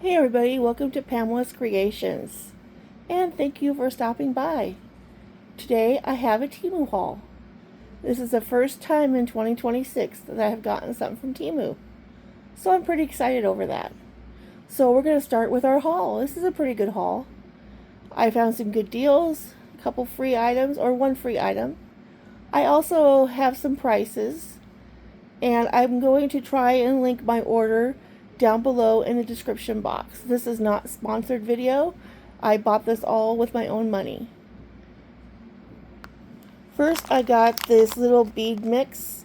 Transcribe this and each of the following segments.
Hey everybody, welcome to Pamela's Creations, and thank you for stopping by. Today I have a Temu haul. This is the first time in 2026 that I have gotten something from Temu, so I'm pretty excited over that. So we're going to start with our haul. This is a pretty good haul. I found some good deals, a couple free items, or one free item. I also have some prices, and I'm going to try and link my order down below in the description box. This is not a sponsored video. I bought this all with my own money. First, I got this little bead mix,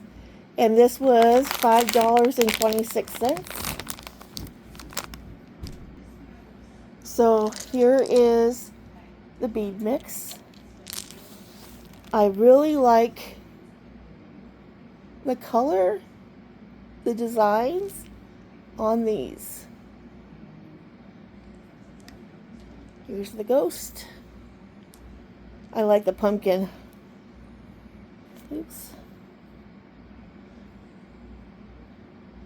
and this was $5.26. So here is the bead mix. I really like the color, the designs on these. Here's the ghost. I like the pumpkin. Oops.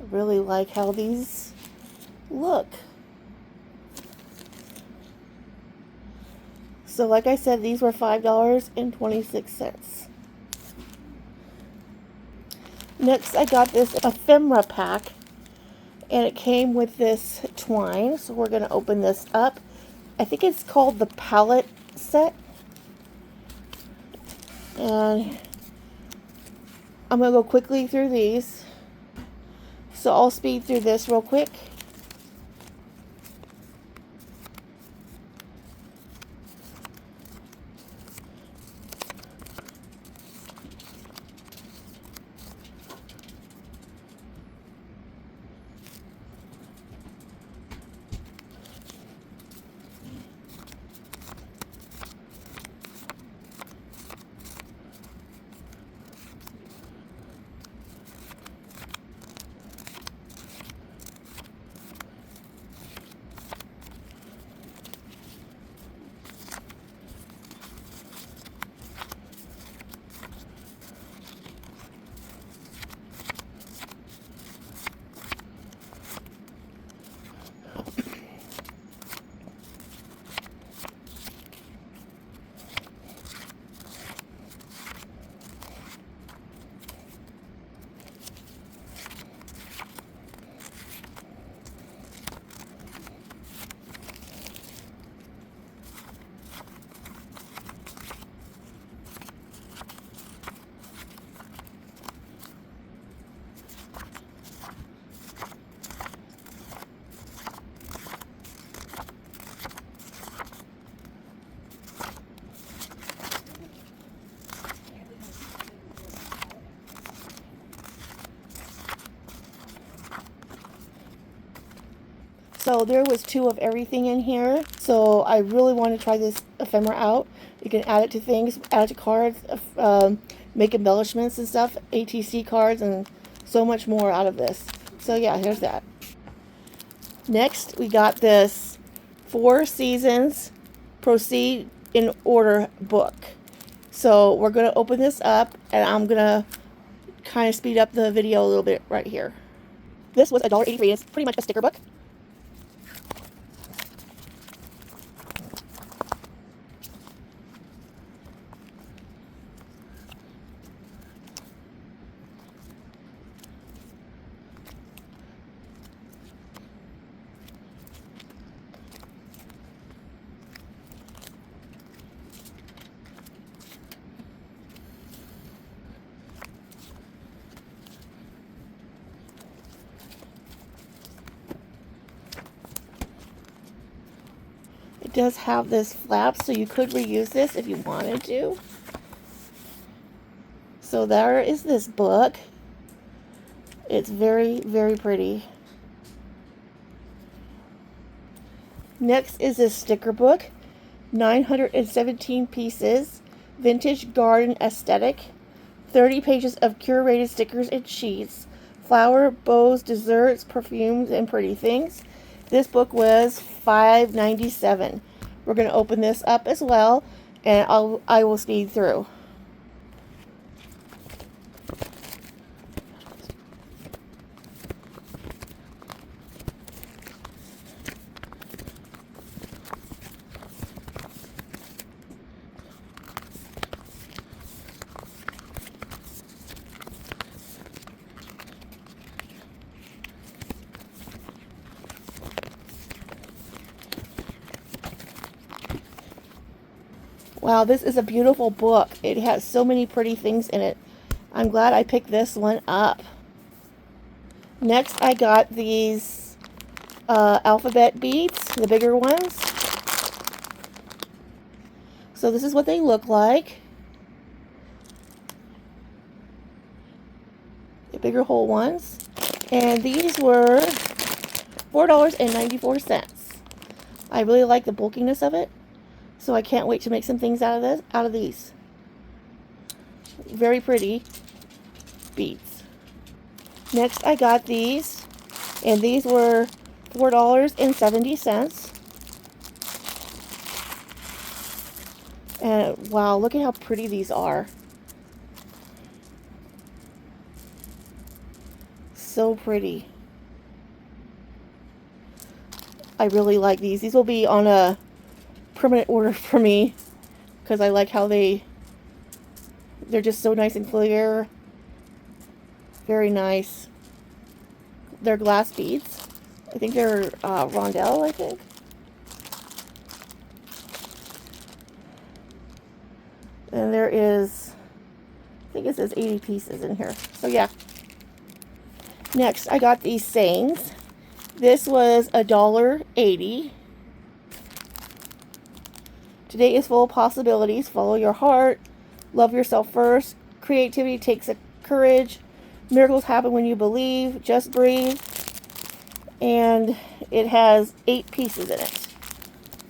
I really like how these look. So like I said, these were $5.26. Next, I got this ephemera pack, and it came with this twine. So we're going to open this up. I think it's called the palette set. And I'm going to go quickly through these. So I'll speed through this real quick. So there was 2 of everything in here. So I really want to try this ephemera out. You can add it to things, add it to cards, make embellishments and stuff, ATC cards, and so much more out of this. So yeah, here's that. Next, we got this 4 Seasons Proceed in Order book. So we're going to open this up, and I'm going to kind of speed up the video a little bit right here. This was $1.83. It's pretty much a sticker book. It does have this flap, so you could reuse this if you wanted to. So there is this book. It's very, very pretty. Next is this sticker book. 917 pieces. Vintage garden aesthetic. 30 pages of curated stickers and sheets. Flower, bows, desserts, perfumes, and pretty things. This book was $5.97. We're going to open this up as well, and I will speed through. Wow, this is a beautiful book. It has so many pretty things in it. I'm glad I picked this one up. Next, I got these alphabet beads, the bigger ones. So this is what they look like. The bigger whole ones. And these were $4.94. I really like the bulkiness of it. So I can't wait to make some things out of these. Very pretty beads. Next I got these, and these were $4.70. And wow, look at how pretty these are. So pretty. I really like these. These will be on a permanent order for me because I like how they're just so nice and clear. Very nice. They're glass beads. I think they're rondelle, I think. And there is, I think it says 80 pieces in here. So yeah. Next, I got these sayings. This was $1.80. Today is full of possibilities. Follow your heart. Love yourself first. Creativity takes courage. Miracles happen when you believe. Just breathe. And it has 8 pieces in it.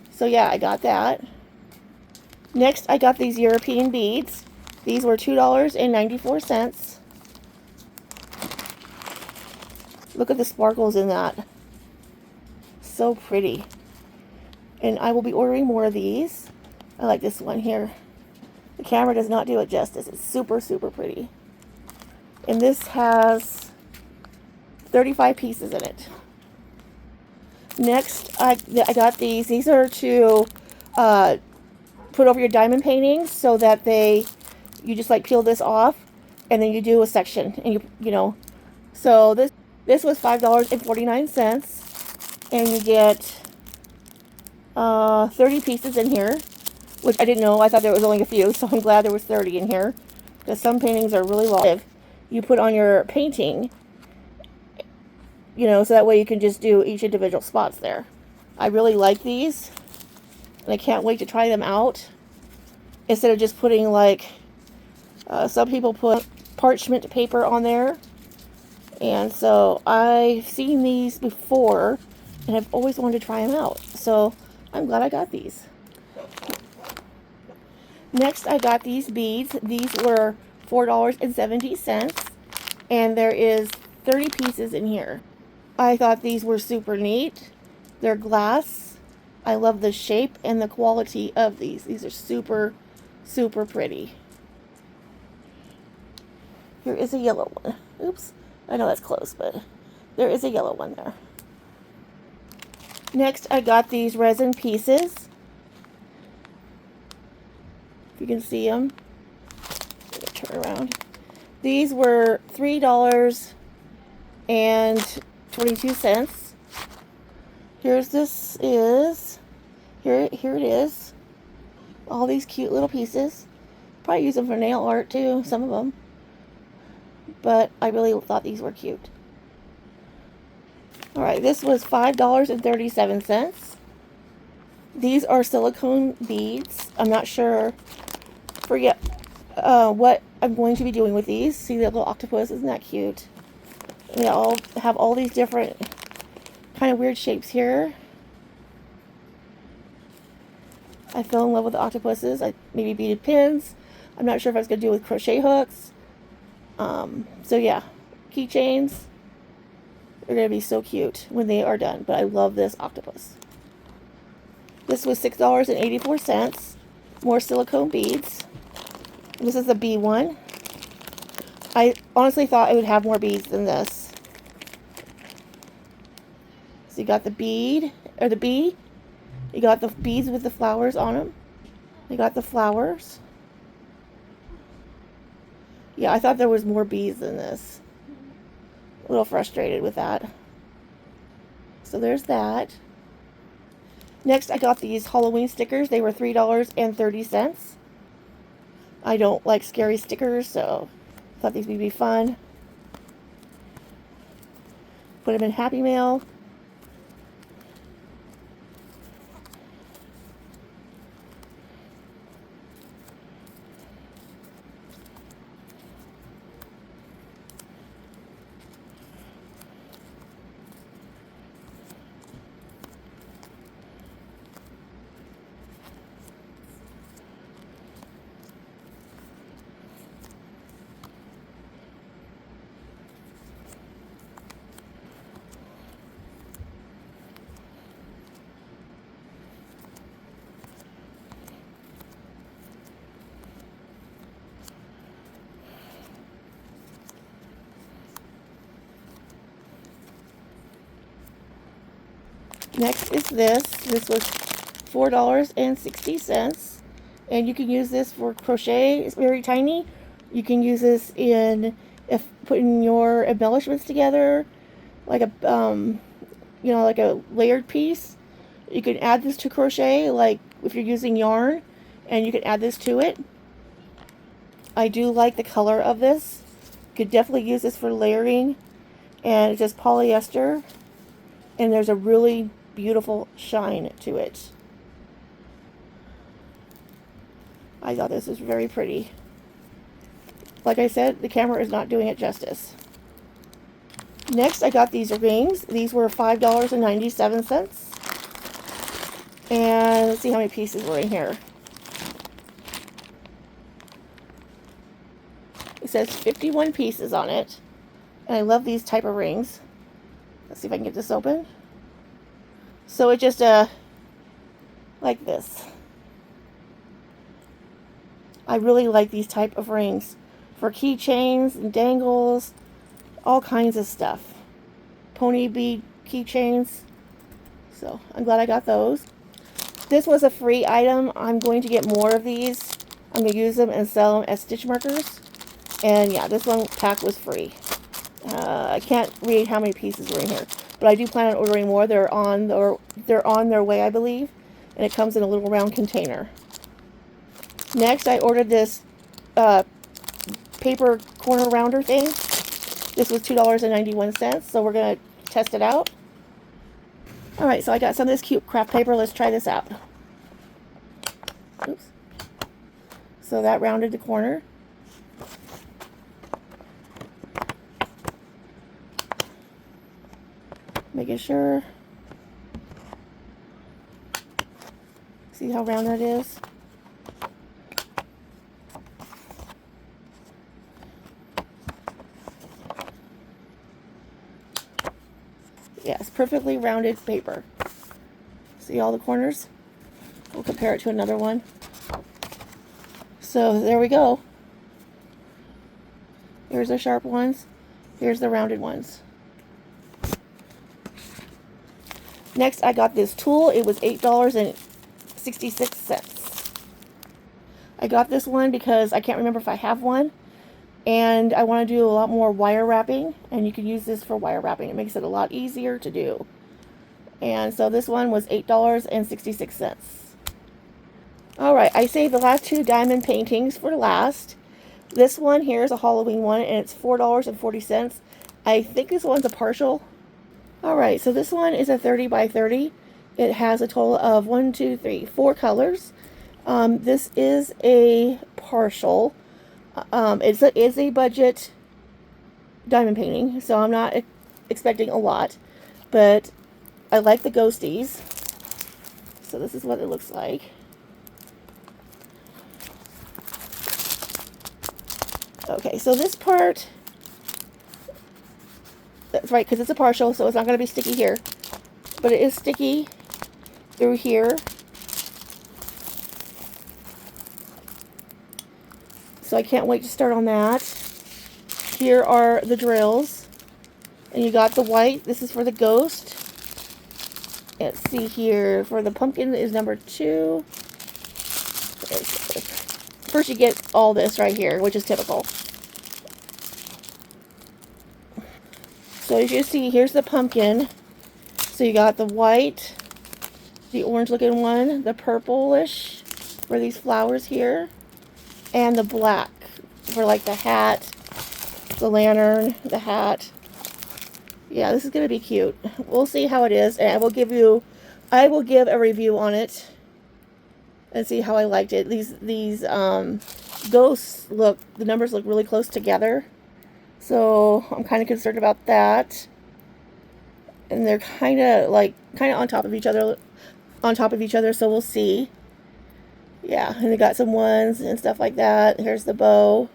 So yeah, I got that. Next, I got these European beads. These were $2.94. Look at the sparkles in that. So pretty. And I will be ordering more of these. I like this one here. The camera does not do it justice. It's super, super pretty. And this has 35 pieces in it. Next, I got these. These are to put over your diamond paintings so that you just like peel this off and then you do a section and you know. So this was $5.49 and you get 30 pieces in here, which I didn't know. I thought there was only a few, so I'm glad there was 30 in here because some paintings are really long. You put on your painting, you know, so that way you can just do each individual spots there. I really like these and I can't wait to try them out instead of just putting like some people put parchment paper on there. And so I've seen these before and I've always wanted to try them out. So I'm glad I got these. Next, I got these beads. These were $4.70 and there is 30 pieces in here. I thought these were super neat. They're glass. I love the shape and the quality of these. These are super, super pretty. Here is a yellow one. Oops. I know that's close, but there is a yellow one there. Next, I got these resin pieces. If you can see them. Turn around. These were $3.22. Here it is. All these cute little pieces. Probably use them for nail art too, some of them. But I really thought these were cute. Alright, this was $5.37. These are silicone beads. I'm not sure. Forget what I'm going to be doing with these. See the little octopus? Isn't that cute? And they all have all these different kind of weird shapes here. I fell in love with the octopuses. Maybe beaded pins. I'm not sure if I was going to do it with crochet hooks. So yeah, keychains. They're going to be so cute when they are done. But I love this octopus. This was $6.84. More silicone beads. This is the bee one. I honestly thought it would have more beads than this. So you got the bead, or the bee. You got the beads with the flowers on them. You got the flowers. Yeah, I thought there was more beads than this. A little frustrated with that. So there's that. Next, I got these Halloween stickers. They were $3.30. I don't like scary stickers, so I thought these would be fun. Put them in Happy Mail. Next is this. This was $4.60. And you can use this for crochet. It's very tiny. You can use this in putting your embellishments together, like a like a layered piece. You can add this to crochet, like if you're using yarn, and you can add this to it. I do like the color of this. You could definitely use this for layering. And it's just polyester, and there's a really beautiful shine to it. I thought this was very pretty. Like I said, the camera is not doing it justice. Next, I got these rings. These were $5.97. And let's see how many pieces were in here. It says 51 pieces on it. And I love these type of rings. Let's see if I can get this open. So it just, like this. I really like these type of rings for keychains and dangles, all kinds of stuff. Pony bead keychains. So I'm glad I got those. This was a free item. I'm going to get more of these. I'm going to use them and sell them as stitch markers. And yeah, this one pack was free. I can't read how many pieces were in here, but I do plan on ordering more. They're on their way, I believe, and it comes in a little round container. Next, I ordered this paper corner rounder thing. This was $2.91, so we're going to test it out. Alright, so I got some of this cute craft paper. Let's try this out. Oops. So that rounded the corner. Making sure. See how round that is? Yes, perfectly rounded paper. See all the corners? We'll compare it to another one. So there we go. Here's the sharp ones. Here's the rounded ones. Next, I got this tool. It was $8.66. I got this one because I can't remember if I have one. And I want to do a lot more wire wrapping. And you can use this for wire wrapping. It makes it a lot easier to do. And so this one was $8.66. Alright, I saved the last two diamond paintings for last. This one here is a Halloween one, and it's $4.40. I think this one's a partial. Alright, so this one is a 30 by 30. It has a total of 4 colors. This is a partial. It is a budget diamond painting, so I'm not expecting a lot. But I like the ghosties. So this is what it looks like. Okay, so this part, that's right, because it's a partial, so it's not going to be sticky here. But it is sticky through here. So I can't wait to start on that. Here are the drills. And you got the white. This is for the ghost. Let's see here. For the pumpkin is number 2. First you get all this right here, which is typical. So as you see, here's the pumpkin. So you got the white, the orange looking one, the purplish for these flowers here, and the black for like the hat, the lantern, the hat. Yeah, this is going to be cute. We'll see how it is, and I will give a review on it and see how I liked it. These ghosts the numbers look really close together, so I'm kind of concerned about that. And they're kind of on top of each other, so we'll see. Yeah, and they got some ones and stuff like that. Here's the bow.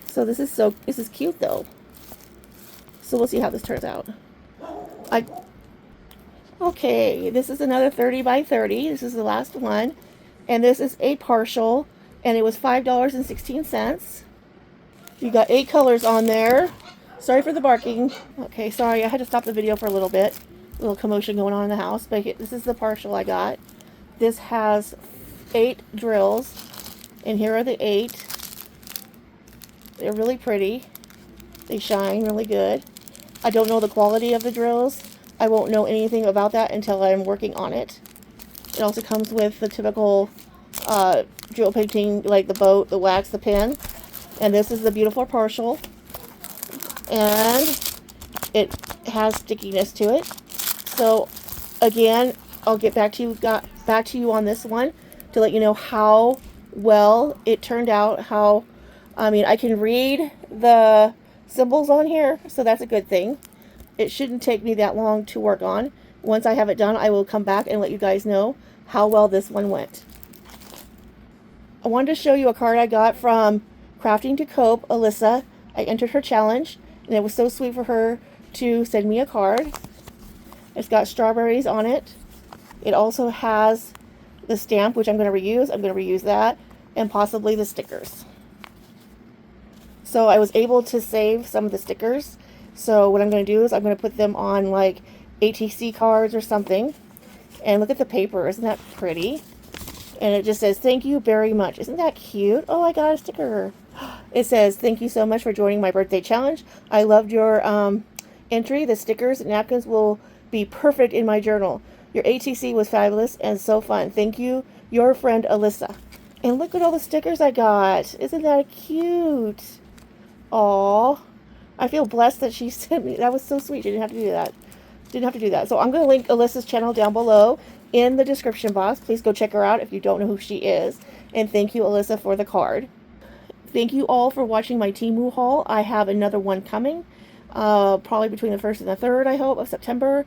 So this is cute though. So we'll see how this turns out. Okay, this is another 30 by 30. This is the last one. And this is a partial, and it was $5.16. You got 8 colors on there. Sorry for the barking. Okay, sorry, I had to stop the video for a little bit. A little commotion going on in the house. But this is the partial I got. This has 8 drills, and here are the 8. They're really pretty. They shine really good. I don't know the quality of the drills. I won't know anything about that until I'm working on it. It also comes with the typical drill painting, like the boat, the wax, the pin. And this is the beautiful partial. And it has stickiness to it. So again, I'll get back to you on this one to let you know how well it turned out. I can read the symbols on here, so that's a good thing. It shouldn't take me that long to work on. Once I have it done, I will come back and let you guys know how well this one went. I wanted to show you a card I got from Crafting to Cope, Alyssa. I entered her challenge, and it was so sweet for her to send me a card. It's got strawberries on it. It also has the stamp, which I'm going to reuse. I'm going to reuse that, and possibly the stickers. So I was able to save some of the stickers. So what I'm going to do is I'm going to put them on like ATC cards or something. And look at the paper. Isn't that pretty? And it just says, thank you very much. Isn't that cute? Oh, I got a sticker. It says, thank you so much for joining my birthday challenge. I loved your entry. The stickers and napkins will be perfect in my journal. Your ATC was fabulous and so fun. Thank you, your friend Alyssa. And look at all the stickers I got. Isn't that cute? Aww. I feel blessed that she sent me. That was so sweet. She didn't have to do that. So I'm going to link Alyssa's channel down below in the description box. Please go check her out if you don't know who she is. And thank you, Alyssa, for the card. Thank you all for watching my Temu haul. I have another one coming. Probably between the 1st and the 3rd, I hope, of September.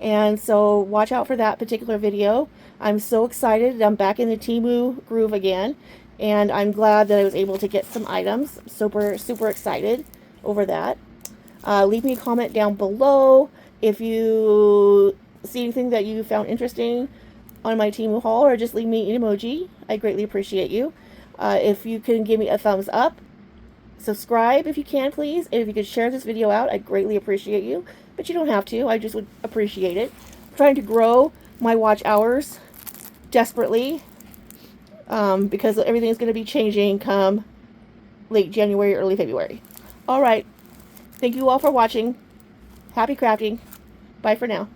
And so watch out for that particular video. I'm so excited. I'm back in the Temu groove again. And I'm glad that I was able to get some items. Super, super excited over that. Leave me a comment down below if you see anything that you found interesting on my Temu haul, or just leave me an emoji. I greatly appreciate you. If you can give me a thumbs up, subscribe if you can, please. And if you could share this video out, I'd greatly appreciate you. But you don't have to. I just would appreciate it. I'm trying to grow my watch hours desperately because everything is going to be changing come late January, early February. All right. Thank you all for watching. Happy crafting. Bye for now.